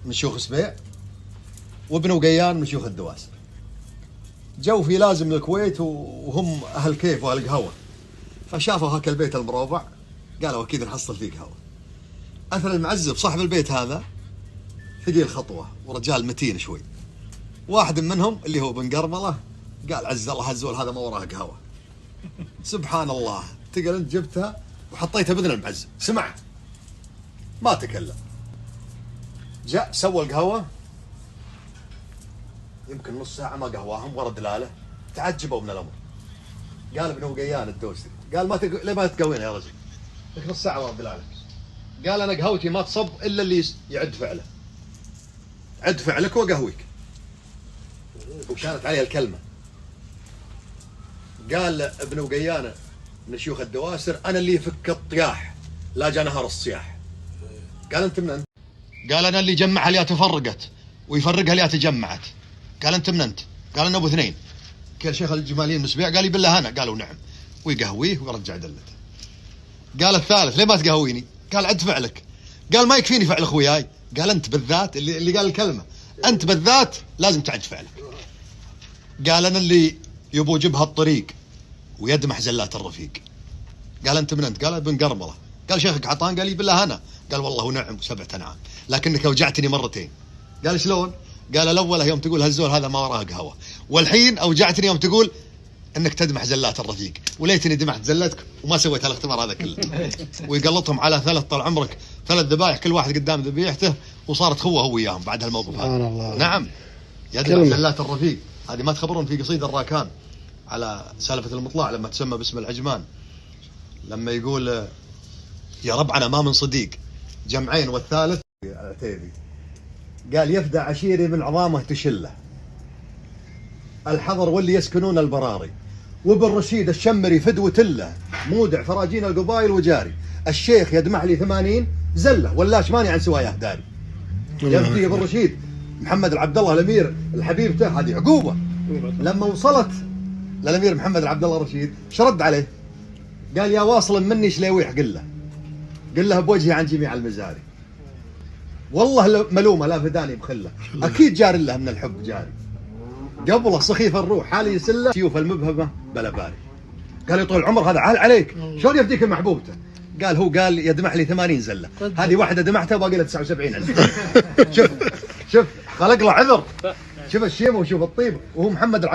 من شيوخ سبيع وابن وقيان من شيوخ الدواسر. جو في لازم من الكويت وهم أهل كيف وأهل قهوة، فشافوا هاك البيت المروبع قالوا أكيد نحصل فيه قهوة. أثر المعزب صاحب البيت هذا ثقيل خطوة ورجال متين شوي. واحد منهم اللي هو بن قرملة قال عز الله هالزول هذا ما وراه قهوة. سبحان الله، تقل انت جبتها وحطيتها بإذن المعزب، سمع ما تكلم. جاء سوى القهوة يمكن نص ساعة ما قهواهم ورا دلالة، تعجبوا من الأمر. قال ابن وقيان الدوسري قال ليه ما تقوينا يا رجل؟ لك نص ساعة ورا دلالة. قال أنا قهوتي ما تصب إلا اللي يعد فعله. عد فعلك وقهويك. وكانت عليها الكلمة. قال ابن وقيان من شيوخ الدواسر أنا اللي يفك الطياح لا جاء نهار الصياح. قال أنت من أنت؟ قال أنا اللي جمعها اللي تفرقت ويفرقها اللي تجمعت. قال أنت من أنت؟ قال أنا أبو اثنين. قال شيخ الجمالين مسبيع. قال لي بالله أنا. قالوا نعم. ويقهويه ويرجع دلته. قال الثالث ليه ما تقهويني؟ قال عد فعلك. قال ما يكفيني فعل اخوياي. قال انت بالذات اللي قال الكلمه، انت بالذات لازم تعد فعلك. قال انا اللي يبو جبهه الطريق ويدمح زلات الرفيق. قال انت من انت؟ قال ابن قرمله. قال شيخك عطان؟ قال لي بالله انا. قال والله ونعم وسبعة انعام لكنك اوجعتني مرتين. قال شلون؟ قال الاولى يوم تقول هالزول هذا ما وراه قهوه، والحين اوجعتني يوم تقول انك تدمح زلات الرفيق، وليتني دمحت زلتك وما سويت هالاختبار هذا كله. ويقلطهم على ثلاث طال عمرك 3 ذبايح كل واحد قدام ذبيحته، وصارت خوه هو وياهم بعد هالموقف هذا. نعم يدمح زلات الرفيق. هذه ما تخبرون في قصيدة الراكان على سالفة المطلع لما تسمى باسم العجمان، لما يقول يا ربعنا ما من صديق جمعين والثالث العتيبي. قال يفدى عشيري من عظامه تشله الحضر واللي يسكنون البراري، وبالرشيد الشمري فدوة له مودع فراجين القبائل وجاري. الشيخ يدمح لي 80 زله ولاش ماني عن سواياه داري. يفتي بالرشيد محمد العبد الله الامير الحبيبته هذه عقوبه. لما وصلت للامير محمد العبد الله الرشيد شرد عليه قال يا واصل مني شليويح قل له بوجهي عن جميع المزاري. والله ملومه لا فداني بخله اكيد جار له من الحب جاري. قبله سخيف الروح حالي يسله سيوف المبهمه بلا باري. قال يا طول العمر هذا عال عليك شلون يفديك محبوبته؟ قال هو قال يدمح لي 80 زله، هذه واحده دمحتها وباقي لها 79. شوف خلق له عذر. شوف الشيمه وشوف الطيب وهو محمد